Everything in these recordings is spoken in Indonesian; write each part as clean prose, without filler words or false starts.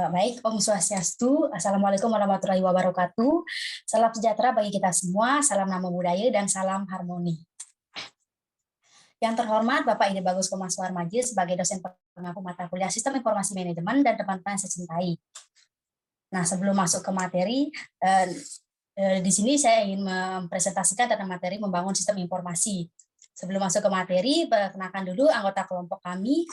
Baik, Om Swastiastu. Assalamualaikum warahmatullahi wabarakatuh. Salam sejahtera bagi kita semua, salam namo buddhaya, dan salam harmoni. Yang terhormat Bapak Ide Bagus Komaswar Majid sebagai dosen pengampu mata kuliah Sistem Informasi Manajemen dan teman-teman yang saya cintai. Nah, sebelum masuk ke materi, di sini saya ingin mempresentasikan tentang materi membangun sistem informasi. Sebelum masuk ke materi, perkenalkan dulu anggota kelompok kami.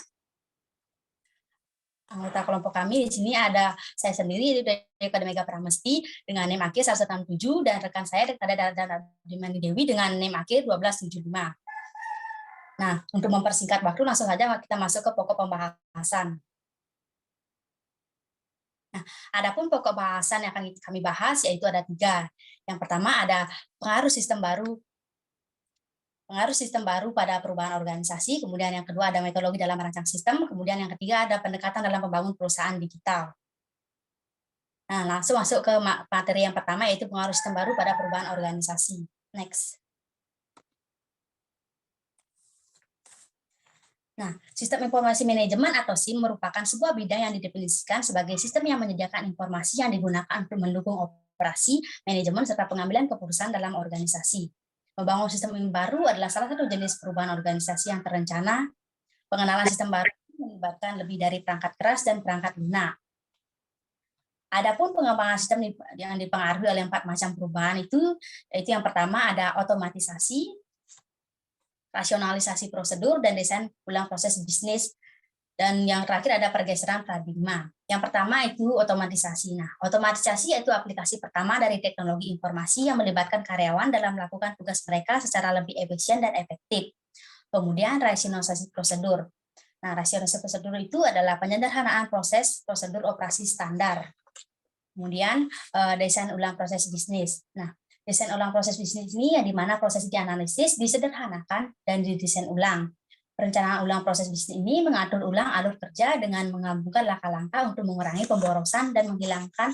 Anggota kelompok kami di sini ada saya sendiri dari Akademika Pramesti dengan NIM akhir 167 dan rekan saya ada Dimani Dewi dengan NIM akhir 1275. Nah, untuk mempersingkat waktu langsung saja kita masuk ke pokok pembahasan. Nah, adapun pokok bahasan yang akan kami bahas yaitu ada 3. Yang pertama ada pengaruh sistem baru pada perubahan organisasi, kemudian yang kedua ada metodologi dalam merancang sistem, kemudian yang ketiga ada pendekatan dalam membangun perusahaan digital. Nah, langsung masuk ke materi yang pertama yaitu pengaruh sistem baru pada perubahan organisasi. Next. Nah, sistem informasi manajemen atau SIM merupakan sebuah bidang yang didefinisikan sebagai sistem yang menyediakan informasi yang digunakan untuk mendukung operasi, manajemen, serta pengambilan keputusan dalam organisasi. Membangun sistem baru adalah salah satu jenis perubahan organisasi yang terencana. Pengenalan sistem baru melibatkan lebih dari perangkat keras dan perangkat lunak. Adapun pengembangan sistem yang dipengaruhi oleh 4 macam perubahan itu, yaitu yang pertama ada otomatisasi, rasionalisasi prosedur, dan desain ulang proses bisnis. Dan yang terakhir ada pergeseran paradigma. Yang pertama itu otomatisasi. Nah, otomatisasi yaitu aplikasi pertama dari teknologi informasi yang melibatkan karyawan dalam melakukan tugas mereka secara lebih efisien dan efektif. Kemudian rasionalisasi prosedur. Nah, rasionalisasi prosedur itu adalah penyederhanaan prosedur operasi standar. Kemudian desain ulang proses bisnis. Nah, desain ulang proses bisnis ini yang dimana proses dianalisis, disederhanakan, dan didesain ulang. Perencanaan ulang proses bisnis ini mengatur ulang alur kerja dengan menggabungkan langkah-langkah untuk mengurangi pemborosan dan menghilangkan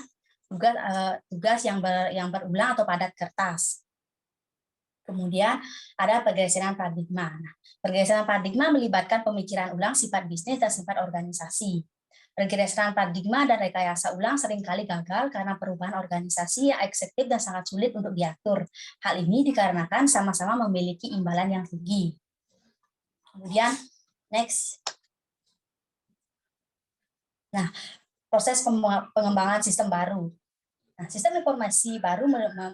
tugas yang berulang atau padat kertas. Kemudian ada pergeseran paradigma. Nah, pergeseran paradigma melibatkan pemikiran ulang sifat bisnis dan sifat organisasi. Pergeseran paradigma dan rekayasa ulang seringkali gagal karena perubahan organisasi yang eksekutif dan sangat sulit untuk diatur. Hal ini dikarenakan sama-sama memiliki imbalan yang tinggi. Kemudian, next. Nah, proses pengembangan sistem baru. Nah, sistem informasi baru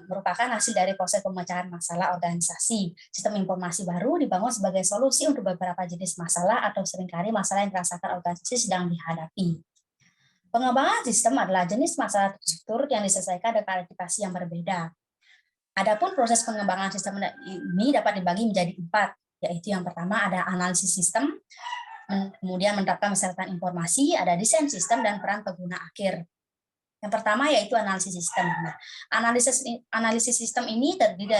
merupakan hasil dari proses pemecahan masalah organisasi. Sistem informasi baru dibangun sebagai solusi untuk beberapa jenis masalah atau seringkali masalah yang dirasakan organisasi sedang dihadapi. Pengembangan sistem adalah jenis masalah struktur yang diselesaikan dengan klarifikasi yang berbeda. Adapun proses pengembangan sistem ini dapat dibagi menjadi 4. Yaitu yang pertama ada analisis sistem, kemudian menerapkan persyaratan informasi, ada desain sistem, dan peran pengguna akhir. Yang pertama yaitu analisis sistem. Nah, analisis sistem ini terdiri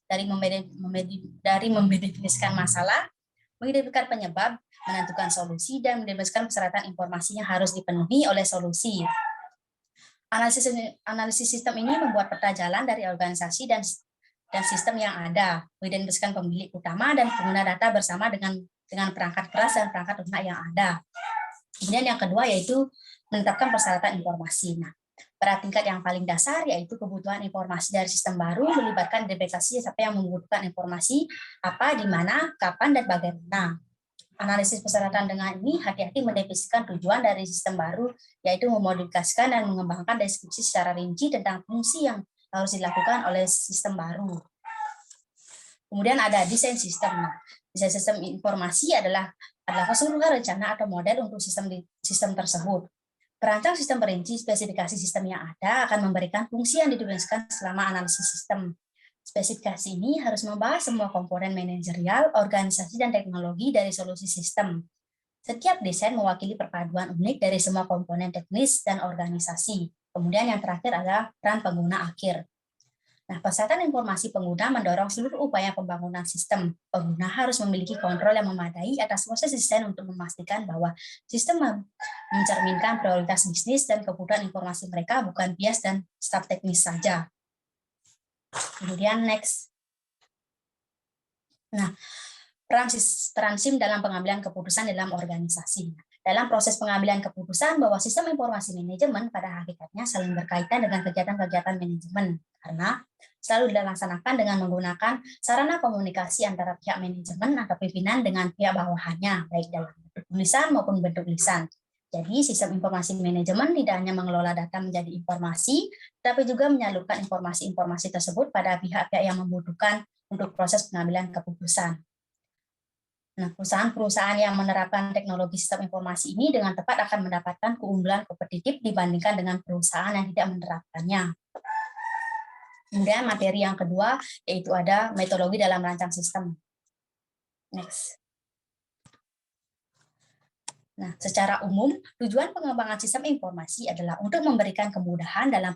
dari mendefinisikan masalah, mengidentifikasikan penyebab, menentukan solusi, dan mendefinisikan persyaratan informasi yang harus dipenuhi oleh solusi. Analisis sistem ini membuat peta jalan dari organisasi dan sistem yang ada, mengidentifikasikan pemilik utama dan pengguna data bersama dengan perangkat keras dan perangkat lunak yang ada. Kemudian yang kedua yaitu menetapkan persyaratan informasi. Nah, pada tingkat yang paling dasar yaitu kebutuhan informasi dari sistem baru melibatkan identifikasi siapa yang membutuhkan informasi, apa, di mana, kapan, dan bagaimana. Analisis persyaratan dengan ini hati-hati mendefinisikan tujuan dari sistem baru, yaitu memodifikasikan dan mengembangkan deskripsi secara rinci tentang fungsi yang harus dilakukan oleh sistem baru. Kemudian ada desain sistem. Nah, desain sistem informasi adalah keseluruhan rencana atau model untuk sistem tersebut. Perancang sistem perinci spesifikasi sistem yang ada akan memberikan fungsi yang didefinisikan selama analisis sistem. Spesifikasi ini harus membahas semua komponen manajerial, organisasi, dan teknologi dari solusi sistem. Setiap desain mewakili perpaduan unik dari semua komponen teknis dan organisasi. Kemudian yang terakhir adalah peran pengguna akhir. Nah, persyaratan informasi pengguna mendorong seluruh upaya pembangunan sistem. Pengguna harus memiliki kontrol yang memadai atas proses desain untuk memastikan bahwa sistem mencerminkan prioritas bisnis dan kebutuhan informasi mereka, bukan bias dan staf teknis saja. Kemudian next. Nah, peran SIM dalam pengambilan keputusan dalam organisasi. dalam proses pengambilan keputusan bahwa sistem informasi manajemen pada hakikatnya saling berkaitan dengan kegiatan-kegiatan manajemen, karena selalu dilaksanakan dengan menggunakan sarana komunikasi antara pihak manajemen atau pimpinan dengan pihak bawahannya, baik dalam bentuk tulisan maupun bentuk lisan. Jadi sistem informasi manajemen tidak hanya mengelola data menjadi informasi, tapi juga menyalurkan informasi-informasi tersebut pada pihak-pihak yang membutuhkan untuk proses pengambilan keputusan. Nah, perusahaan-perusahaan yang menerapkan teknologi sistem informasi ini dengan tepat akan mendapatkan keunggulan kompetitif dibandingkan dengan perusahaan yang tidak menerapkannya. Kemudian materi yang kedua yaitu ada metodologi dalam merancang sistem. Next. Nah, secara umum, tujuan pengembangan sistem informasi adalah untuk memberikan kemudahan dalam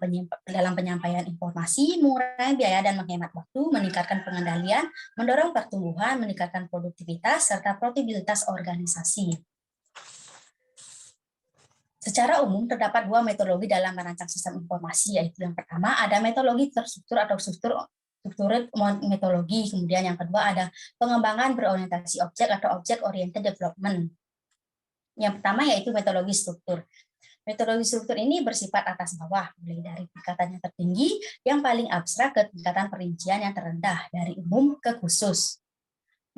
penyampaian informasi, mengurangi biaya dan menghemat waktu, meningkatkan pengendalian, mendorong pertumbuhan, meningkatkan produktivitas, serta produktivitas organisasi. Secara umum, terdapat dua metodologi dalam merancang sistem informasi, yaitu yang pertama ada metodologi terstruktur atau struktured metodologi, kemudian yang kedua ada pengembangan berorientasi objek atau object-oriented development. Yang pertama yaitu metodologi struktur. Metodologi struktur ini bersifat atas bawah, mulai dari tingkatan yang tertinggi, yang paling abstrak ke tingkatan perincian yang terendah, dari umum ke khusus.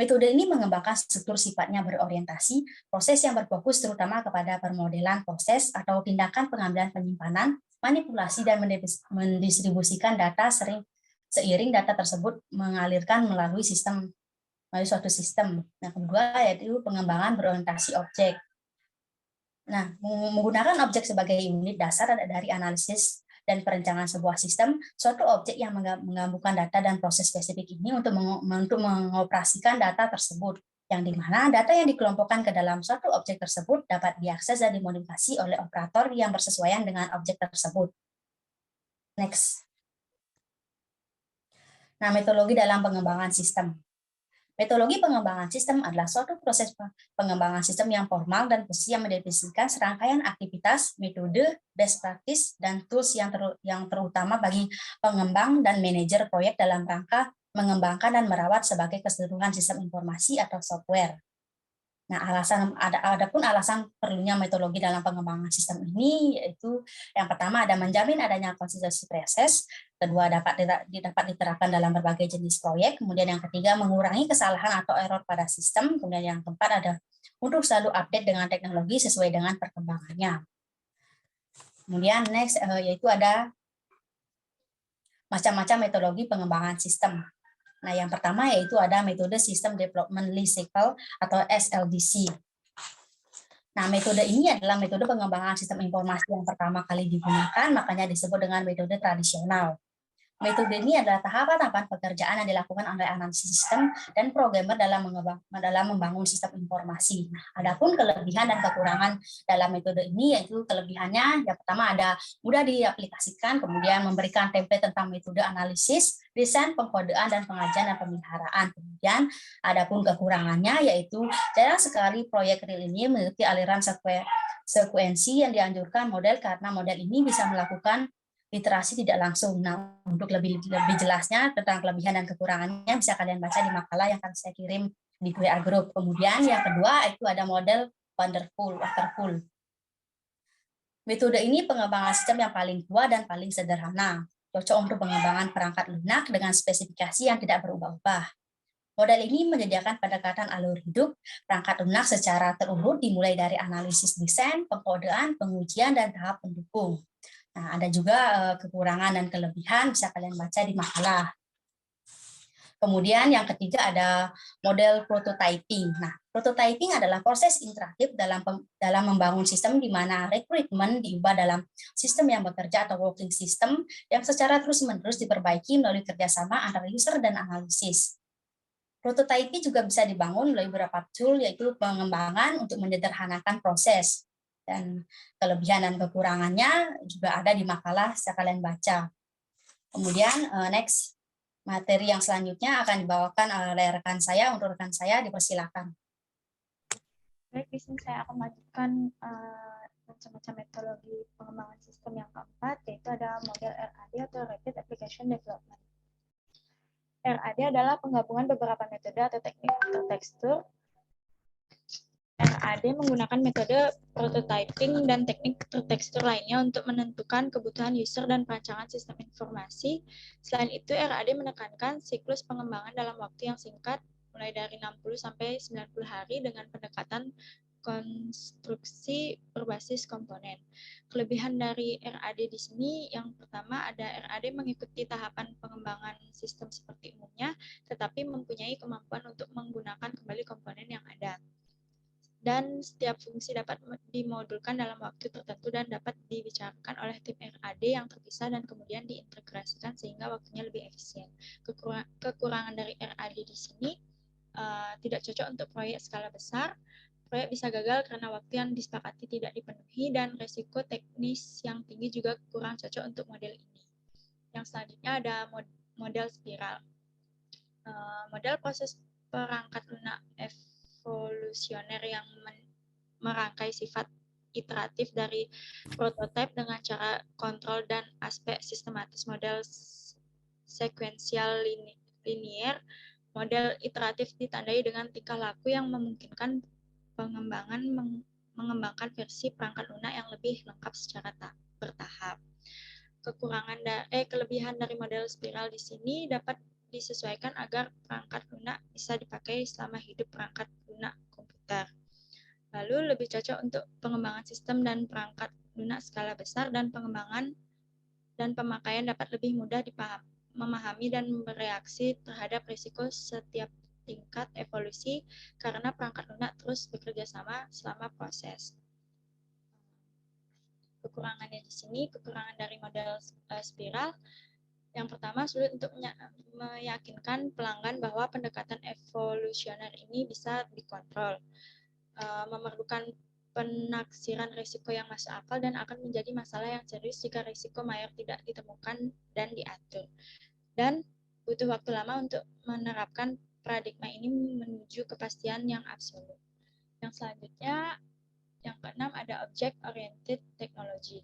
Metode ini mengembangkan struktur sifatnya berorientasi, proses yang berfokus terutama kepada permodelan proses atau tindakan pengambilan penyimpanan, manipulasi, dan mendistribusikan data seiring data tersebut mengalirkan melalui suatu sistem. Nah, kedua yaitu pengembangan berorientasi objek. Nah, menggunakan objek sebagai unit dasar dari analisis dan perencanaan sebuah sistem, suatu objek yang menggabungkan data dan proses spesifik ini untuk mengoperasikan data tersebut, yang dimana data yang dikelompokkan ke dalam suatu objek tersebut dapat diakses dan dimodifikasi oleh operator yang bersesuaian dengan objek tersebut. Next. Nah, metodologi dalam pengembangan sistem. Metodologi pengembangan sistem adalah suatu proses pengembangan sistem yang formal dan presisi yang mendefinisikan serangkaian aktivitas, metode, best practice, dan tools yang terutama bagi pengembang dan manajer proyek dalam rangka mengembangkan dan merawat sebagai keseluruhan sistem informasi atau software. Nah, adapun alasan perlunya metodologi dalam pengembangan sistem ini yaitu yang pertama ada menjamin adanya konsistensi proses, kedua dapat diterapkan dalam berbagai jenis proyek, kemudian yang ketiga mengurangi kesalahan atau error pada sistem, kemudian yang keempat ada untuk selalu update dengan teknologi sesuai dengan perkembangannya. Kemudian next yaitu ada macam-macam metodologi pengembangan sistem. Nah, yang pertama yaitu ada metode System Development Life Cycle atau SLDC. Nah, metode ini adalah metode pengembangan sistem informasi yang pertama kali digunakan, makanya disebut dengan metode tradisional. Metode ini adalah tahapan-tahapan pekerjaan yang dilakukan oleh analisis sistem dan programmer dalam membangun sistem informasi. Nah, adapun kelebihan dan kekurangan dalam metode ini yaitu kelebihannya yang pertama ada mudah diaplikasikan, kemudian memberikan template tentang metode analisis, desain, pengkodean, dan pengajian dan pemeliharaan. Kemudian adapun kekurangannya yaitu jarang sekali proyek real ini memiliki aliran sekuensi yang dianjurkan model karena model ini bisa melakukan literasi tidak langsung. Nah, untuk lebih jelasnya tentang kelebihan dan kekurangannya bisa kalian baca di makalah yang akan saya kirim di WA Group. Kemudian yang kedua itu ada model waterfall. Metode ini pengembangan sistem yang paling tua dan paling sederhana, cocok untuk pengembangan perangkat lunak dengan spesifikasi yang tidak berubah-ubah. Model ini menyediakan pendekatan alur hidup perangkat lunak secara terurut dimulai dari analisis desain, pengkodean, pengujian, dan tahap pendukung. Nah, ada juga kekurangan dan kelebihan bisa kalian baca di makalah. Kemudian yang ketiga ada model prototyping. Nah, prototyping adalah proses interaktif dalam membangun sistem di mana rekrutmen diubah dalam sistem yang bekerja atau working system yang secara terus-menerus diperbaiki melalui kerjasama antara user dan analisis. Prototyping juga bisa dibangun melalui beberapa tool yaitu pengembangan untuk menyederhanakan proses. Dan kelebihan dan kekurangannya juga ada di makalah bisa kalian baca. Kemudian next materi yang selanjutnya akan dibawakan oleh rekan saya. Untuk rekan saya dipersilakan. Baik, di sini saya akan melanjutkan macam-macam metodologi pengembangan sistem yang keempat, yaitu ada model RAD atau Rapid Application Development. RAD adalah penggabungan beberapa metode atau teknik atau tekstur RAD menggunakan metode prototyping dan teknik tertekstur lainnya untuk menentukan kebutuhan user dan perancangan sistem informasi. Selain itu, RAD menekankan siklus pengembangan dalam waktu yang singkat, mulai dari 60 sampai 90 hari dengan pendekatan konstruksi berbasis komponen. Kelebihan dari RAD di sini, yang pertama ada RAD mengikuti tahapan pengembangan sistem seperti umumnya, tetapi mempunyai kemampuan untuk menggunakan kembali komponen yang ada. Dan setiap fungsi dapat dimodulkan dalam waktu tertentu dan dapat dibicarakan oleh tim RAD yang terpisah dan kemudian diintegrasikan sehingga waktunya lebih efisien. Kekurangan dari RAD di sini tidak cocok untuk proyek skala besar. Proyek bisa gagal karena waktu yang disepakati tidak dipenuhi dan resiko teknis yang tinggi juga kurang cocok untuk model ini. Yang selanjutnya ada model spiral. Model proses perangkat lunak evolusioner yang merangkai sifat iteratif dari prototipe dengan cara kontrol dan aspek sistematis model sekuensial linier. Model iteratif ditandai dengan tingkah laku yang memungkinkan mengembangkan versi perangkat lunak yang lebih lengkap secara bertahap. Kelebihan dari model spiral di sini dapat disesuaikan agar perangkat lunak bisa dipakai selama hidup perangkat lunak komputer. Lalu lebih cocok untuk pengembangan sistem dan perangkat lunak skala besar dan pengembangan dan pemakaian dapat lebih mudah memahami dan bereaksi terhadap risiko setiap tingkat evolusi karena perangkat lunak terus bekerja sama selama proses. Kekurangannya di sini, kekurangan dari model spiral. Yang pertama, sulit untuk meyakinkan pelanggan bahwa pendekatan evolusioner ini bisa dikontrol. Memerlukan penaksiran risiko yang masuk akal dan akan menjadi masalah yang serius jika risiko mayor tidak ditemukan dan diatur. Dan butuh waktu lama untuk menerapkan paradigma ini menuju kepastian yang absolut. Yang selanjutnya, yang keenam ada Object-Oriented Technology.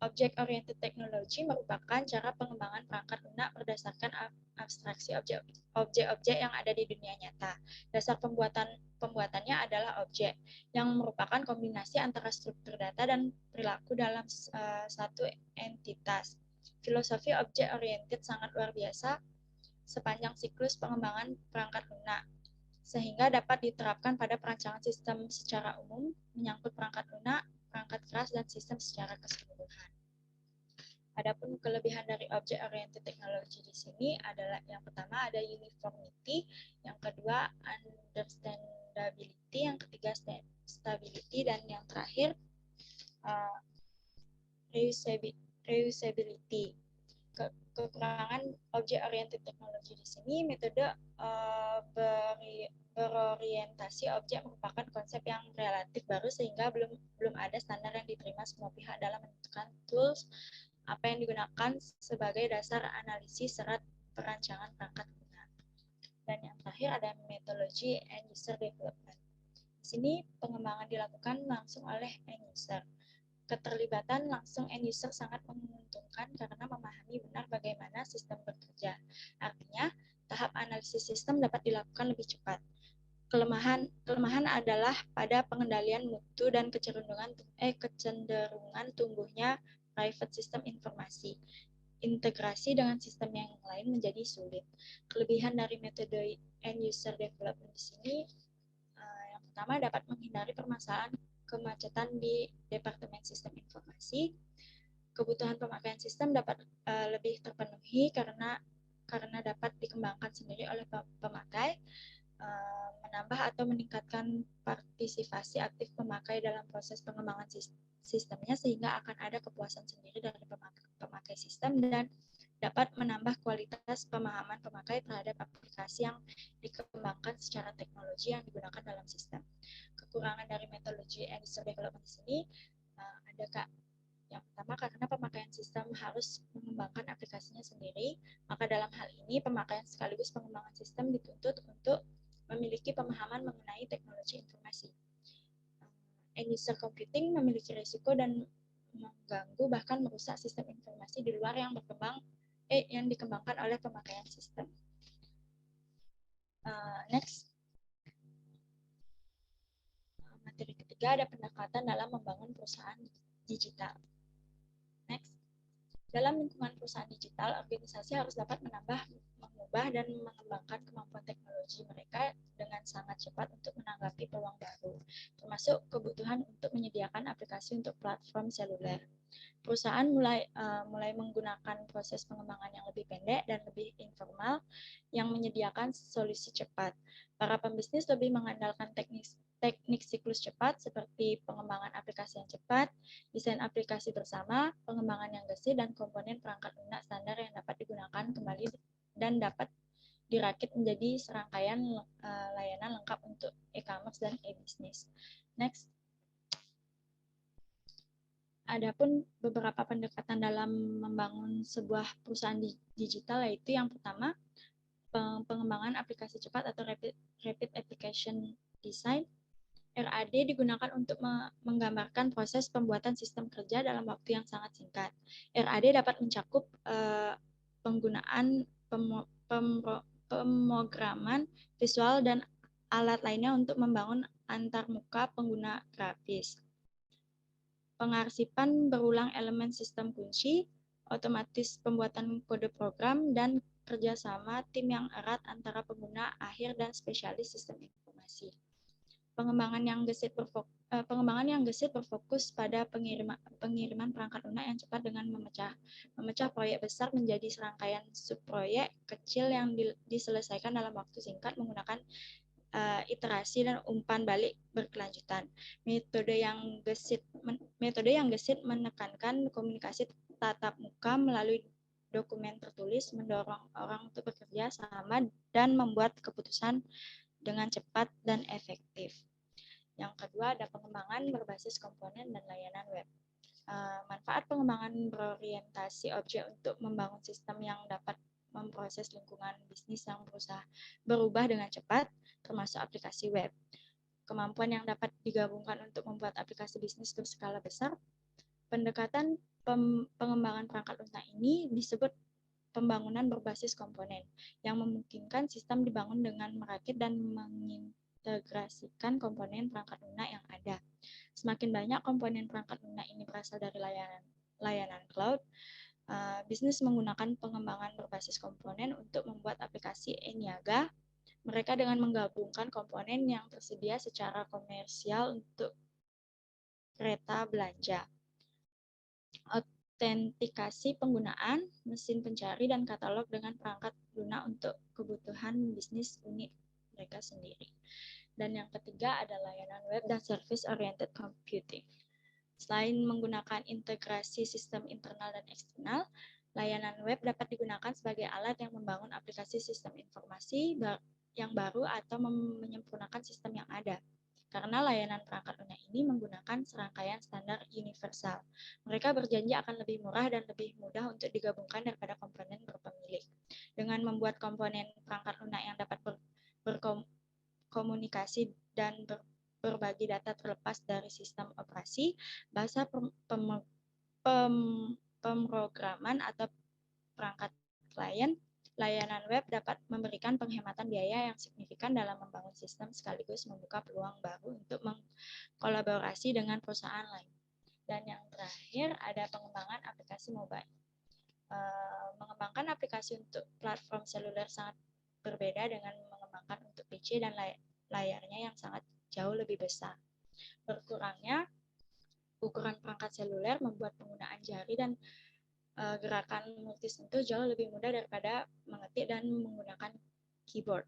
Object-Oriented Technology merupakan cara pengembangan perangkat lunak berdasarkan abstraksi objek-objek yang ada di dunia nyata. Dasar pembuatannya adalah objek, yang merupakan kombinasi antara struktur data dan perilaku dalam satu entitas. Filosofi object-oriented sangat luar biasa sepanjang siklus pengembangan perangkat lunak, sehingga dapat diterapkan pada perancangan sistem secara umum, menyangkut perangkat lunak, perangkat keras, dan sistem secara keseluruhan. Adapun kelebihan dari object-oriented technology di sini adalah yang pertama ada uniformity, yang kedua understandability, yang ketiga stability, dan yang terakhir reusability. Kekurangan object-oriented technology di sini, metode berorientasi objek merupakan konsep yang relatif baru sehingga belum ada standar yang diterima semua pihak dalam menentukan tools apa yang digunakan sebagai dasar analisis serat perancangan perangkat lunak. Dan yang terakhir ada metodologi end user development. Di sini pengembangan dilakukan langsung oleh end user. Keterlibatan langsung end user sangat menguntungkan karena memahami benar bagaimana sistem bekerja. Artinya, tahap analisis sistem dapat dilakukan lebih cepat. Kelemahan adalah pada pengendalian mutu dan kecenderungan tumbuhnya private system informasi. Integrasi dengan sistem yang lain menjadi sulit. Kelebihan dari metode end user development di sini, yang pertama dapat menghindari permasalahan kemacetan di Departemen Sistem Informasi. Kebutuhan pemakaian sistem dapat lebih terpenuhi karena dapat dikembangkan sendiri oleh pemakai, menambah atau meningkatkan partisipasi aktif pemakai dalam proses pengembangan sistemnya sehingga akan ada kepuasan sendiri dari pemakai sistem dan dapat menambah kualitas pemahaman pemakai terhadap aplikasi yang dikembangkan secara teknologi yang digunakan dalam sistem. Kekurangan dari metodologi end user development di sini ada Kak. Yang pertama, karena pemakaian sistem harus mengembangkan aplikasinya sendiri, maka dalam hal ini pemakaian sekaligus pengembangan sistem dituntut untuk memiliki pemahaman mengenai teknologi informasi. End user computing memiliki risiko dan mengganggu bahkan merusak sistem informasi di luar yang dikembangkan oleh pemakaian sistem. Next. ketiga ada pendekatan dalam membangun perusahaan digital. Next. Dalam lingkungan perusahaan digital, organisasi harus dapat mengubah dan mengembangkan kemampuan teknologi mereka dengan sangat cepat untuk menanggapi peluang baru, termasuk kebutuhan untuk menyediakan aplikasi untuk platform seluler. Perusahaan mulai menggunakan proses pengembangan yang lebih pendek dan lebih informal yang menyediakan solusi cepat. Para pembisnis lebih mengandalkan teknik siklus cepat seperti pengembangan aplikasi yang cepat, desain aplikasi bersama, pengembangan yang gesit, dan komponen perangkat lunak standar yang dapat digunakan kembali dan dapat dirakit menjadi serangkaian layanan lengkap untuk e-commerce dan e-business. Next. Adapun beberapa pendekatan dalam membangun sebuah perusahaan digital, yaitu yang pertama, pengembangan aplikasi cepat atau Rapid Application Design. RAD digunakan untuk menggambarkan proses pembuatan sistem kerja dalam waktu yang sangat singkat. RAD dapat mencakup penggunaan pemrograman visual dan alat lainnya untuk membangun antarmuka pengguna grafis. Pengarsipan berulang elemen sistem kunci, otomatis pembuatan kode program, dan kerjasama tim yang erat antara pengguna akhir dan spesialis sistem informasi. Pengembangan yang gesit berfokus pada pengiriman perangkat lunak yang cepat dengan memecah proyek besar menjadi serangkaian subproyek kecil yang diselesaikan dalam waktu singkat menggunakan iterasi dan umpan balik berkelanjutan. Metode yang gesit menekankan komunikasi tatap muka melalui dokumen tertulis, mendorong orang untuk bekerja sama dan membuat keputusan dengan cepat dan efektif. Yang kedua ada pengembangan berbasis komponen dan layanan web. Manfaat pengembangan berorientasi objek untuk membangun sistem yang dapat memproses lingkungan bisnis yang berubah dengan cepat, termasuk aplikasi web. Kemampuan yang dapat digabungkan untuk membuat aplikasi bisnis berskala besar. Pendekatan pengembangan perangkat lunak ini disebut pembangunan berbasis komponen, yang memungkinkan sistem dibangun dengan merakit dan mengintegrasikan komponen perangkat lunak yang ada. Semakin banyak komponen perangkat lunak ini berasal dari layanan cloud, bisnis menggunakan pengembangan berbasis komponen untuk membuat aplikasi e-niaga. Mereka dengan menggabungkan komponen yang tersedia secara komersial untuk kereta belanja. Autentikasi penggunaan, mesin pencari, dan katalog dengan perangkat lunak untuk kebutuhan bisnis unik mereka sendiri. Dan yang ketiga ada layanan web dan service-oriented computing. Selain menggunakan integrasi sistem internal dan eksternal, layanan web dapat digunakan sebagai alat yang membangun aplikasi sistem informasi yang baru atau menyempurnakan sistem yang ada. Karena layanan perangkat lunak ini menggunakan serangkaian standar universal. Mereka berjanji akan lebih murah dan lebih mudah untuk digabungkan daripada komponen berpemilik. Dengan membuat komponen perangkat lunak yang dapat berkomunikasi dan berbagi data terlepas dari sistem operasi, bahasa pemrograman atau perangkat klien, layanan web dapat memberikan penghematan biaya yang signifikan dalam membangun sistem sekaligus membuka peluang baru untuk mengkolaborasi dengan perusahaan lain. Dan yang terakhir ada pengembangan aplikasi mobile. Mengembangkan aplikasi untuk platform seluler sangat berbeda dengan mengembangkan untuk PC dan layarnya yang sangat jauh lebih besar. Berkurangnya ukuran perangkat seluler membuat penggunaan jari dan gerakan multisentuh jauh lebih mudah daripada mengetik dan menggunakan keyboard.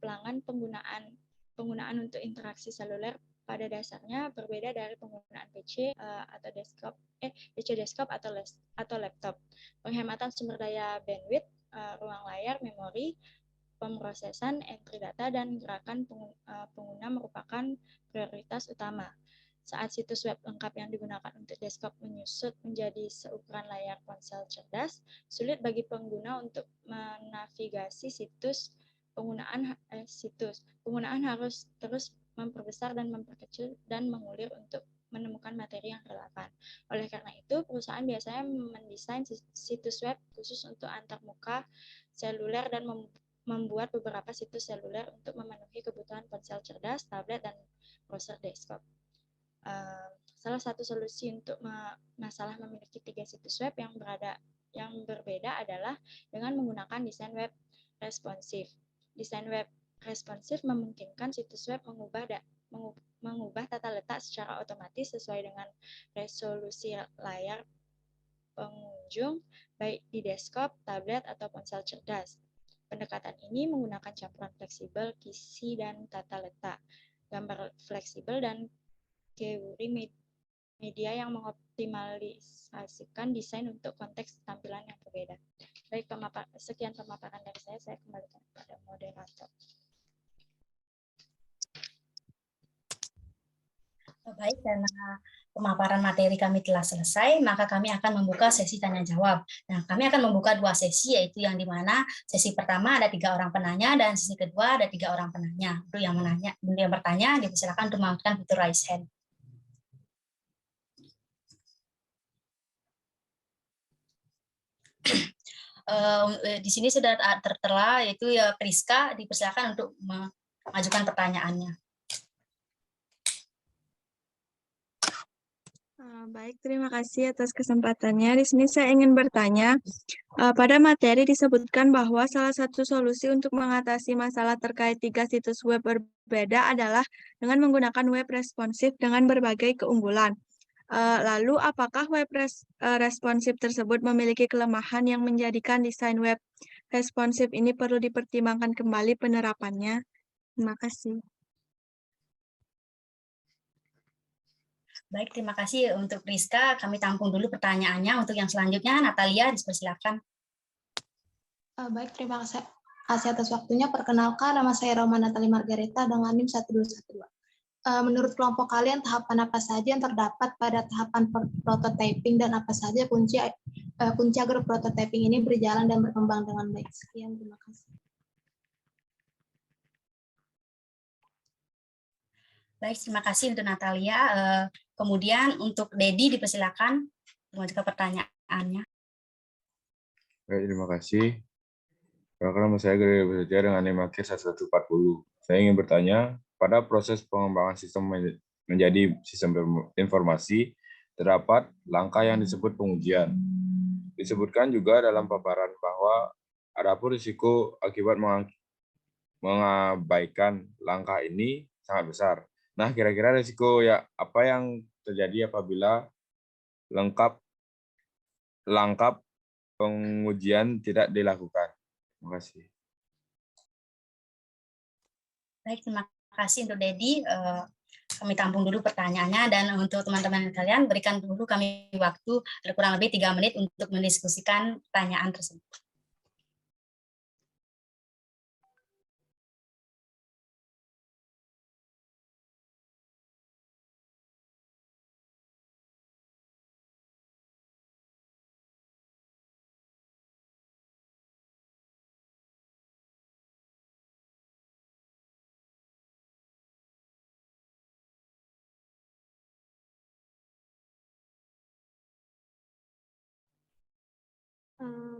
Pelanggan penggunaan untuk interaksi seluler pada dasarnya berbeda dari penggunaan PC atau PC desktop atau laptop. Penghematan sumber daya bandwidth, ruang layar, memori, pemrosesan, entry data, dan gerakan pengguna merupakan prioritas utama. Saat situs web lengkap yang digunakan untuk desktop menyusut menjadi seukuran layar ponsel cerdas, sulit bagi pengguna untuk menavigasi situs. Penggunaan harus terus memperbesar dan memperkecil dan mengulir untuk menemukan materi yang relevan. Oleh karena itu, perusahaan biasanya mendesain situs web khusus untuk antarmuka seluler dan membuat beberapa situs seluler untuk memenuhi kebutuhan ponsel cerdas, tablet, dan browser desktop. Salah satu solusi untuk masalah memiliki 3 situs web yang berbeda adalah dengan menggunakan desain web responsif. Desain web responsif memungkinkan situs web mengubah tata letak secara otomatis sesuai dengan resolusi layar pengunjung, baik di desktop, tablet, atau ponsel cerdas. Pendekatan ini menggunakan campuran fleksibel, kisi, dan tata letak, gambar fleksibel, dan teori media yang mengoptimalisasikan desain untuk konteks tampilan yang berbeda. Baik, sekian pemaparan dari saya kembalikan kepada moderator. Baik, karena pemaparan materi kami telah selesai, maka kami akan membuka sesi tanya jawab. Nah, kami akan membuka 2 sesi, yaitu yang di mana sesi pertama ada 3 orang penanya dan sesi kedua ada 3 orang penanya. Untuk yang bertanya, dipersilakan untuk mengaktifkan fitur raise hand. Di sini sudah tertera, yaitu ya Priska, dipersilakan untuk mengajukan pertanyaannya. Baik, terima kasih atas kesempatannya. Di sini saya ingin bertanya, pada materi disebutkan bahwa salah satu solusi untuk mengatasi masalah terkait 3 situs web berbeda adalah dengan menggunakan web responsif dengan berbagai keunggulan. Lalu, apakah web responsif tersebut memiliki kelemahan yang menjadikan desain web responsif ini perlu dipertimbangkan kembali penerapannya? Terima kasih. Baik, terima kasih untuk Rizka. Kami tampung dulu pertanyaannya. Untuk yang selanjutnya, Natalia, dipersilakan. Baik, terima kasih atas waktunya. Perkenalkan, nama saya Roma Natali Margareta dengan NIM 1212. Menurut kelompok kalian, tahapan apa saja yang terdapat pada tahapan prototyping dan apa saja kunci agar prototyping ini berjalan dan berkembang dengan baik? Sekian, terima kasih. Baik, terima kasih untuk Natalia. Kemudian untuk Dedi, dipersilakan mengajukan pertanyaannya. Baik, terima kasih. Perkenalkan, nama saya Gary Beserja dengan NIM 1140. Saya ingin bertanya, pada proses pengembangan sistem menjadi sistem informasi, terdapat langkah yang disebut pengujian. Disebutkan juga dalam paparan bahwa ada pun risiko akibat mengabaikan langkah ini sangat besar. Nah, kira-kira risiko ya apa yang terjadi apabila langkah pengujian tidak dilakukan? Terima kasih. Baik, terima kasih untuk Dedi. Kami tampung dulu pertanyaannya, dan untuk teman-teman kalian, berikan dulu kami waktu kurang lebih 3 menit untuk mendiskusikan pertanyaan tersebut.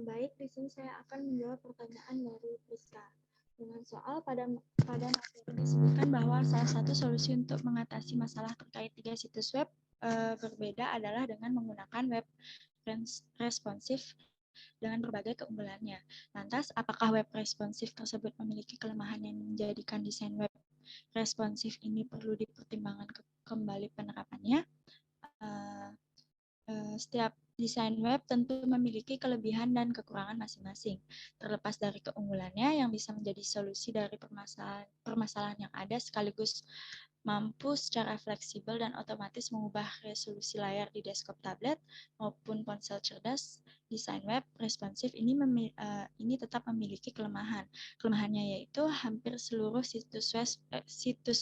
Baik, di sini saya akan menjawab pertanyaan dari Priska. Dengan soal pada materi disebutkan bahwa salah satu solusi untuk mengatasi masalah terkait 3 situs web berbeda adalah dengan menggunakan web responsif dengan berbagai keunggulannya. Lantas, apakah web responsif tersebut memiliki kelemahan yang menjadikan desain web responsif ini perlu dipertimbangkan kembali penerapannya? Setiap desain web tentu memiliki kelebihan dan kekurangan masing-masing. Terlepas dari keunggulannya yang bisa menjadi solusi dari permasalahan yang ada, sekaligus mampu secara fleksibel dan otomatis mengubah resolusi layar di desktop, tablet maupun ponsel cerdas, desain web responsif ini tetap memiliki kelemahan. Kelemahannya yaitu hampir seluruh situs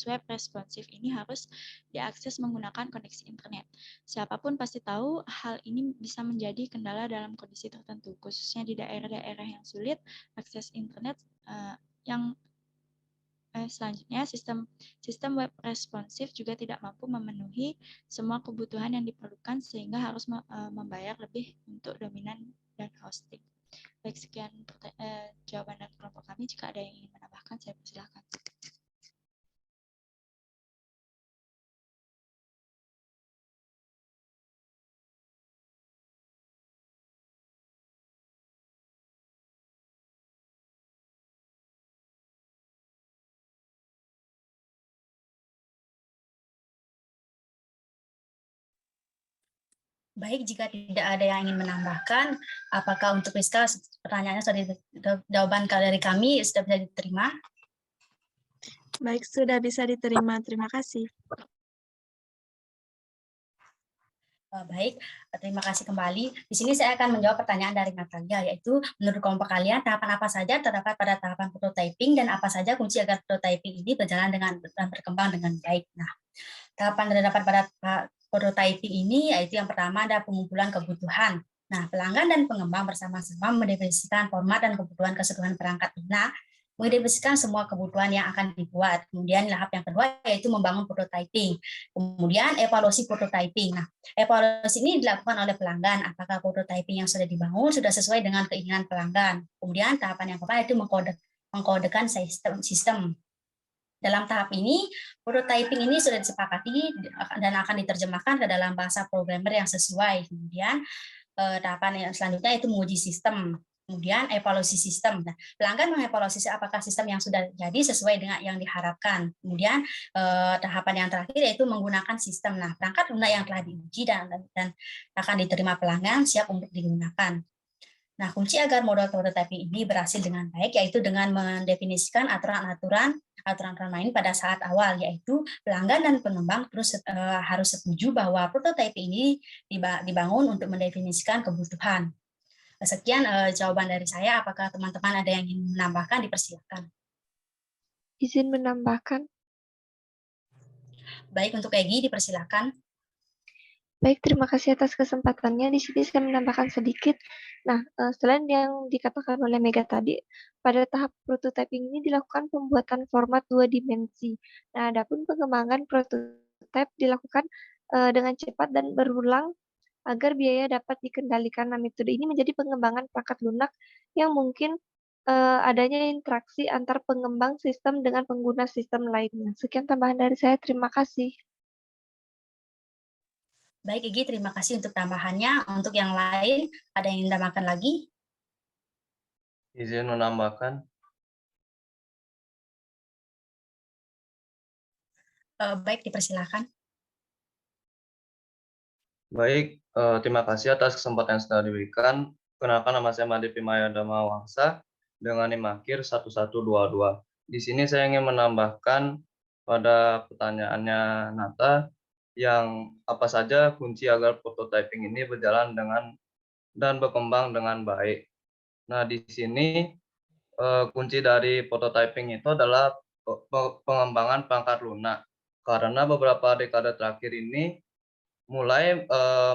web responsif ini harus diakses menggunakan koneksi internet. Siapapun pasti tahu hal ini bisa menjadi kendala dalam kondisi tertentu, khususnya di daerah-daerah yang sulit akses internet. Selanjutnya, sistem web responsif juga tidak mampu memenuhi semua kebutuhan yang diperlukan sehingga harus membayar lebih untuk dominan dan hosting. Baik, sekian jawaban dari kelompok kami. kami. Jika ada yang ingin menambahkan, saya persilakan. Baik, jika tidak ada yang ingin menambahkan, apakah untuk Rizka pertanyaannya jawaban dari kami sudah bisa diterima? Baik, sudah bisa diterima. Terima kasih. Baik, terima kasih kembali. Di sini saya akan menjawab pertanyaan dari Natalia, yaitu menurut kelompok kalian tahapan apa saja terdapat pada tahapan prototyping dan apa saja kunci agar prototyping ini berjalan dan berkembang dengan baik. Nah, tahapan terdapat pada prototyping ini yaitu yang pertama ada pengumpulan kebutuhan. Nah, pelanggan dan pengembang bersama-sama mendefinisikan format dan kebutuhan keseluruhan perangkat lunak, mendefinisikan semua kebutuhan yang akan dibuat. Kemudian tahap yang kedua yaitu membangun prototyping. Kemudian evaluasi prototyping. Nah, evaluasi ini dilakukan oleh pelanggan. Apakah prototyping yang sudah dibangun sudah sesuai dengan keinginan pelanggan. Kemudian tahapan yang keempat yaitu mengkodekan sistem. Dalam tahap ini, prototyping ini sudah disepakati dan akan diterjemahkan ke dalam bahasa programmer yang sesuai. Kemudian tahapan yang selanjutnya itu menguji sistem. Kemudian evaluasi sistem. Nah, pelanggan mengevaluasi apakah sistem yang sudah jadi sesuai dengan yang diharapkan. Kemudian tahapan yang terakhir yaitu menggunakan sistem. Nah, perangkat lunak yang telah diuji dan akan diterima pelanggan siap untuk digunakan. Nah, kunci agar model prototyping ini berhasil dengan baik yaitu dengan mendefinisikan aturan-aturan main pada saat awal, yaitu pelanggan dan pengembang terus harus setuju bahwa prototyping ini dibangun untuk mendefinisikan kebutuhan. Sekian jawaban dari saya. Apakah teman-teman ada yang ingin menambahkan? Dipersilakan. Izin menambahkan. Baik, untuk Egy dipersilakan. Baik, terima kasih atas kesempatannya. Di sini saya menambahkan sedikit. Nah, selain yang dikatakan oleh Mega tadi, pada tahap prototyping ini dilakukan pembuatan format 2 dimensi. Nah, adapun pengembangan prototype dilakukan dengan cepat dan berulang agar biaya dapat dikendalikan. Nah, metode ini menjadi pengembangan perangkat lunak yang mungkin adanya interaksi antar pengembang sistem dengan pengguna sistem lainnya. Sekian tambahan dari saya. Terima kasih. Baik, Egy, terima kasih untuk tambahannya. Untuk yang lain, ada yang ingin tambahkan lagi? Izin menambahkan. Baik, dipersilakan. Baik, terima kasih atas kesempatan yang sudah diberikan. Kenalkan, nama saya Madipi Mayadama Wangsa dengan NIM akhir 1122. Di sini saya ingin menambahkan pada pertanyaannya Nata, yang apa saja kunci agar prototyping ini berjalan dengan dan berkembang dengan baik. Nah, di sini kunci dari prototyping itu adalah pengembangan perangkat lunak. Karena beberapa dekade terakhir ini mulai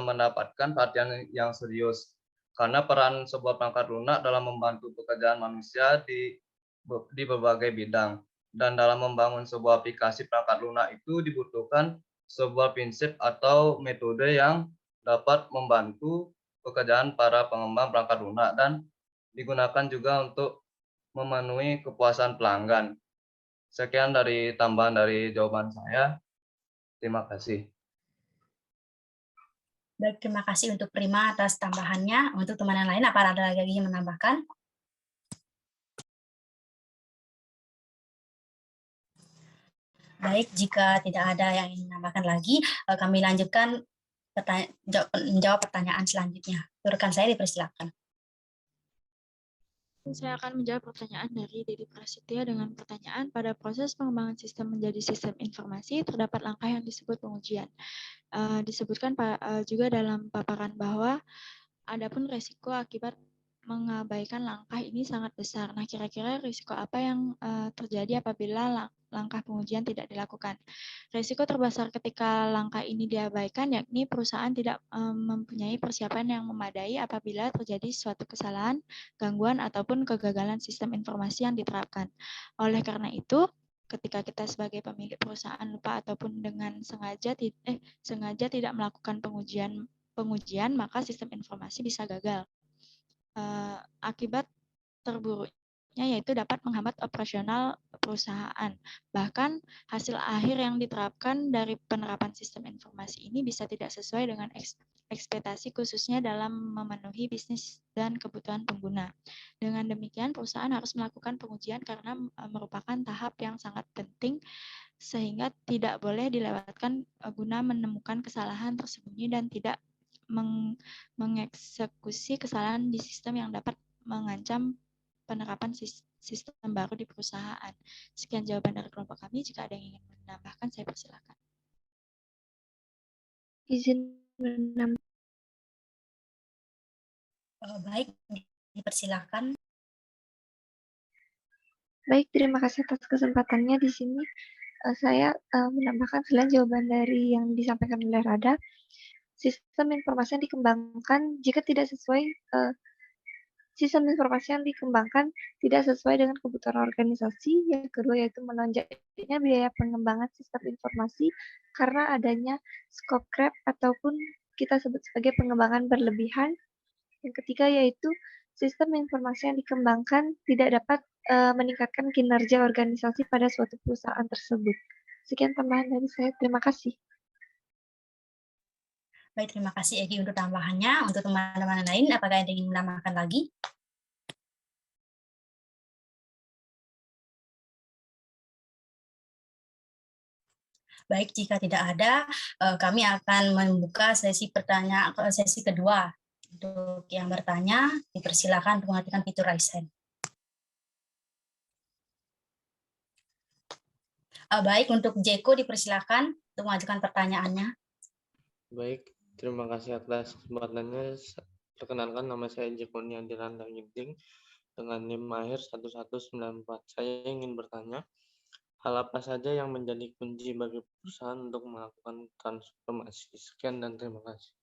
mendapatkan perhatian yang serius. Karena peran sebuah perangkat lunak dalam membantu pekerjaan manusia di berbagai bidang. Dan dalam membangun sebuah aplikasi perangkat lunak itu dibutuhkan sebuah prinsip atau metode yang dapat membantu pekerjaan para pengembang perangkat lunak dan digunakan juga untuk memenuhi kepuasan pelanggan. Sekian dari tambahan dari jawaban saya. Terima kasih. Baik, terima kasih untuk Prima atas tambahannya. Untuk teman yang lain, apa ada lagi yang menambahkan? Baik, jika tidak ada yang ingin menambahkan lagi, kami lanjutkan menjawab pertanyaan selanjutnya. Rekan saya dipersilakan. Saya akan menjawab pertanyaan dari Dedi Prasetya dengan pertanyaan, pada proses pengembangan sistem menjadi sistem informasi, terdapat langkah yang disebut pengujian. Disebutkan juga dalam paparan bahwa adapun resiko akibat mengabaikan langkah ini sangat besar. Nah, kira-kira risiko apa yang terjadi apabila langkah pengujian tidak dilakukan? Risiko terbesar ketika langkah ini diabaikan yakni perusahaan tidak mempunyai persiapan yang memadai apabila terjadi suatu kesalahan, gangguan, ataupun kegagalan sistem informasi yang diterapkan. Oleh karena itu, ketika kita sebagai pemilik perusahaan lupa ataupun dengan sengaja tidak melakukan pengujian, maka sistem informasi bisa gagal. Akibat terburuknya yaitu dapat menghambat operasional perusahaan. Bahkan hasil akhir yang diterapkan dari penerapan sistem informasi ini bisa tidak sesuai dengan ekspektasi khususnya dalam memenuhi bisnis dan kebutuhan pengguna. Dengan demikian, perusahaan harus melakukan pengujian karena merupakan tahap yang sangat penting sehingga tidak boleh dilewatkan guna menemukan kesalahan tersembunyi dan tidak mengeksekusi kesalahan di sistem yang dapat mengancam penerapan sistem baru di perusahaan. Sekian jawaban dari kelompok kami. Jika ada yang ingin menambahkan, saya persilakan. Izin menambahkan. Baik, dipersilakan. Baik, terima kasih atas kesempatannya. Di sini saya menambahkan selain jawaban dari yang disampaikan oleh Rada, sistem informasi yang dikembangkan jika tidak sesuai sistem informasi yang dikembangkan tidak sesuai dengan kebutuhan organisasi. Yang kedua yaitu melonjaknya biaya pengembangan sistem informasi karena adanya scope creep ataupun kita sebut sebagai pengembangan berlebihan. Yang ketiga yaitu sistem informasi yang dikembangkan tidak dapat meningkatkan kinerja organisasi pada suatu perusahaan tersebut. Sekian tambahan dari saya. Terima kasih. Baik, terima kasih Egi untuk tambahannya. Untuk teman-teman lain, apakah ada yang ingin menambahkan lagi? Baik, jika tidak ada, kami akan membuka sesi sesi kedua. Untuk yang bertanya, dipersilakan untuk mengaktifkan fitur raise hand. Baik, untuk Jeko dipersilakan untuk mengajukan pertanyaannya. Baik, terima kasih atas kesempatannya. Perkenalkan, nama saya Jeko Niandiranda Ginting dengan NIM akhir 1194. Saya ingin bertanya, hal apa saja yang menjadi kunci bagi perusahaan untuk melakukan transformasi? Sekian dan terima kasih.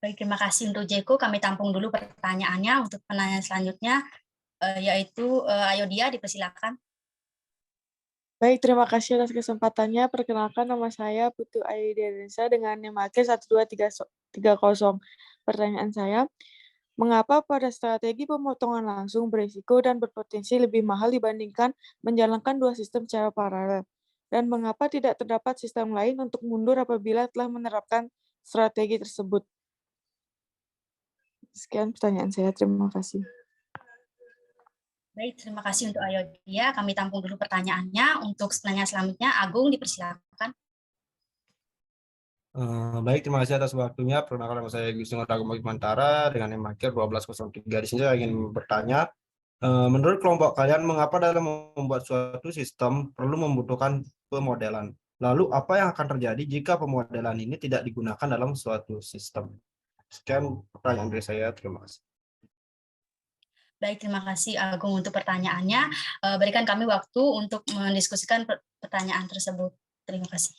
Baik, terima kasih untuk Jeko. Kami tampung dulu pertanyaannya. Untuk penanya selanjutnya, yaitu Ayodia, dipersilakan. Baik, terima kasih atas kesempatannya. Perkenalkan, nama saya Putu Ayodia Denisa dengan NIM akhir 1230. Pertanyaan saya, mengapa pada strategi pemotongan langsung berisiko dan berpotensi lebih mahal dibandingkan menjalankan dua sistem secara paralel? Dan mengapa tidak terdapat sistem lain untuk mundur apabila telah menerapkan strategi tersebut? Sekian pertanyaan saya. Terima kasih. Baik, terima kasih untuk Ayodia. Kami tampung dulu pertanyaannya. Untuk penanya selanjutnya, Agung, dipersilakan. Baik, terima kasih atas waktunya. Perkenalkan nama saya Gus Agung Mantara dengan NIM akhir 1203. Di sini saya ingin bertanya, menurut kelompok kalian, mengapa dalam membuat suatu sistem perlu membutuhkan pemodelan? Lalu, apa yang akan terjadi jika pemodelan ini tidak digunakan dalam suatu sistem? Sekian pertanyaan dari saya. Terima kasih. Baik, terima kasih Agung untuk pertanyaannya. Berikan kami waktu untuk mendiskusikan pertanyaan tersebut. Terima kasih.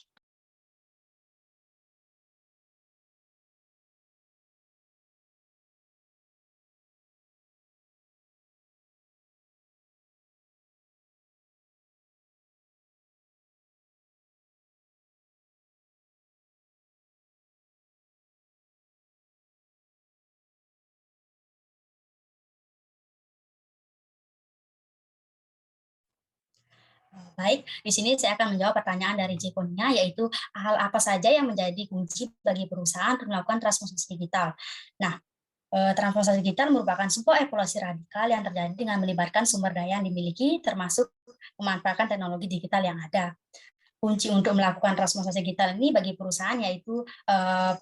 Baik, di sini saya akan menjawab pertanyaan dari Jekonia, yaitu hal apa saja yang menjadi kunci bagi perusahaan untuk melakukan transformasi digital. Nah, transformasi digital merupakan sebuah evolusi radikal yang terjadi dengan melibatkan sumber daya yang dimiliki, termasuk memanfaatkan teknologi digital yang ada. Kunci untuk melakukan transformasi digital ini bagi perusahaan yaitu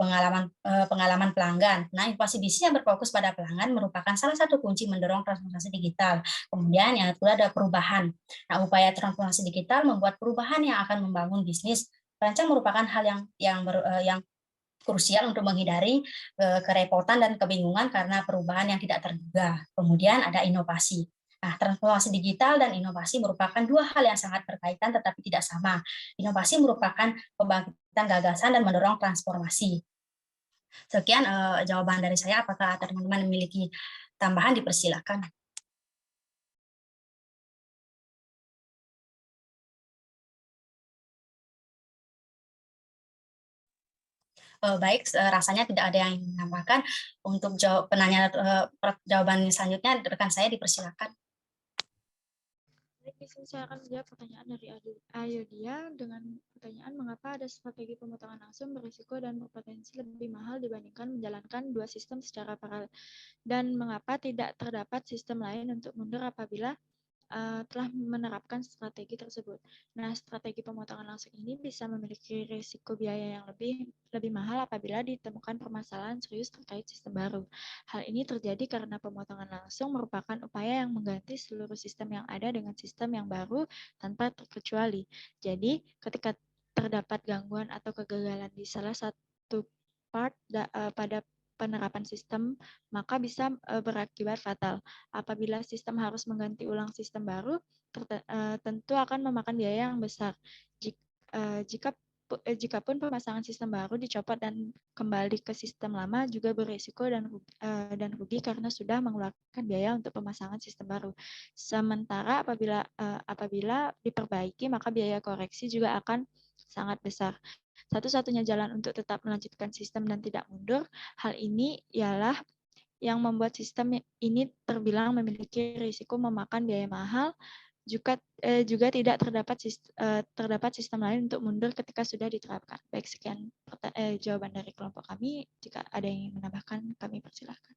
pengalaman pelanggan. Nah, inovasi bisnis yang berfokus pada pelanggan merupakan salah satu kunci mendorong transformasi digital. Kemudian yang kedua ada perubahan. Nah, upaya transformasi digital membuat perubahan yang akan membangun bisnis. Perancang merupakan hal yang krusial untuk menghindari kerepotan dan kebingungan karena perubahan yang tidak terduga. Kemudian ada inovasi. Nah, transformasi digital dan inovasi merupakan dua hal yang sangat berkaitan tetapi tidak sama. Inovasi merupakan pembangkitan gagasan dan mendorong transformasi. Sekian jawaban dari saya. Apakah teman-teman memiliki tambahan? Dipersilakan. Baik, rasanya tidak ada yang ingin menambahkan. Untuk jawaban selanjutnya, rekan saya dipersilakan. Baik, di sini saya akan menjawab pertanyaan dari Ayodia dengan pertanyaan mengapa ada strategi pemotongan langsung berisiko dan berpotensi lebih mahal dibandingkan menjalankan dua sistem secara paralel, dan mengapa tidak terdapat sistem lain untuk mundur apabila telah menerapkan strategi tersebut. Nah, strategi pemotongan langsung ini bisa memiliki risiko biaya yang lebih mahal apabila ditemukan permasalahan serius terkait sistem baru. Hal ini terjadi karena pemotongan langsung merupakan upaya yang mengganti seluruh sistem yang ada dengan sistem yang baru tanpa terkecuali. Jadi, ketika terdapat gangguan atau kegagalan di salah satu part pada penerapan sistem, maka bisa berakibat fatal. Apabila sistem harus mengganti ulang sistem baru, tentu akan memakan biaya yang besar. Jikapun pemasangan sistem baru dicopot dan kembali ke sistem lama juga berisiko dan rugi karena sudah mengeluarkan biaya untuk pemasangan sistem baru. Sementara apabila diperbaiki, maka biaya koreksi juga akan sangat besar. Satu-satunya jalan untuk tetap melanjutkan sistem dan tidak mundur, hal ini ialah yang membuat sistem ini terbilang memiliki risiko memakan biaya mahal, juga tidak terdapat sistem lain untuk mundur ketika sudah diterapkan. Baik, sekian jawaban dari kelompok kami. Jika ada yang ingin menambahkan, kami persilahkan.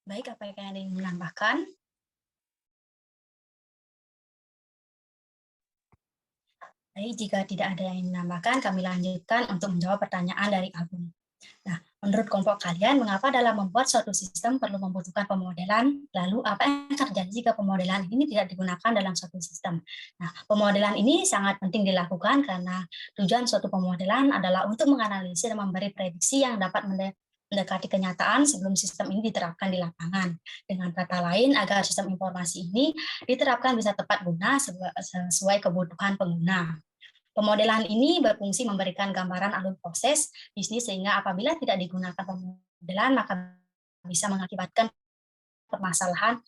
Baik, apa yang ada yang menambahkan? Baik, jika tidak ada yang menambahkan, kami lanjutkan untuk menjawab pertanyaan dari Agung. Nah, menurut kelompok kalian, mengapa dalam membuat suatu sistem perlu membutuhkan pemodelan? Lalu, apa yang terjadi jika pemodelan ini tidak digunakan dalam suatu sistem? Nah, pemodelan ini sangat penting dilakukan karena tujuan suatu pemodelan adalah untuk menganalisis dan memberi prediksi yang dapat mendekati kenyataan sebelum sistem ini diterapkan di lapangan. Dengan kata lain, agar sistem informasi ini diterapkan bisa tepat guna sesuai kebutuhan pengguna. Pemodelan ini berfungsi memberikan gambaran alur proses bisnis sehingga apabila tidak digunakan pemodelan maka bisa mengakibatkan permasalahan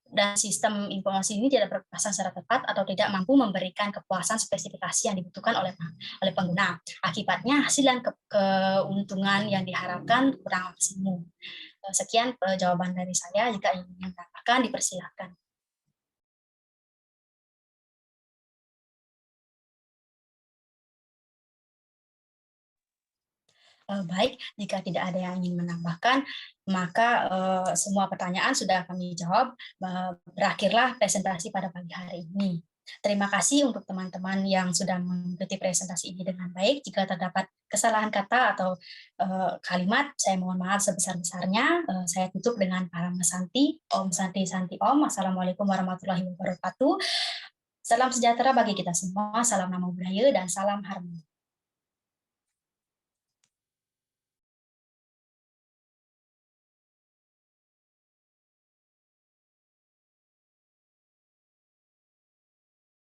dan sistem informasi ini tidak berkesan secara tepat atau tidak mampu memberikan kepuasan spesifikasi yang dibutuhkan oleh pengguna. Akibatnya hasil dan keuntungan yang diharapkan kurang maksimum. Sekian jawaban dari saya. Jika ingin menambahkan, dipersilakan. Baik, jika tidak ada yang ingin menambahkan, maka semua pertanyaan sudah kami jawab. Berakhirlah presentasi pada pagi hari ini. Terima kasih untuk teman-teman yang sudah mengikuti presentasi ini dengan baik. Jika terdapat kesalahan kata atau kalimat, saya mohon maaf sebesar-besarnya. Saya tutup dengan Param Santi. Om Santi Santi Om. Assalamualaikum warahmatullahi wabarakatuh. Salam sejahtera bagi kita semua, salam nama budaya, dan salam harmoni.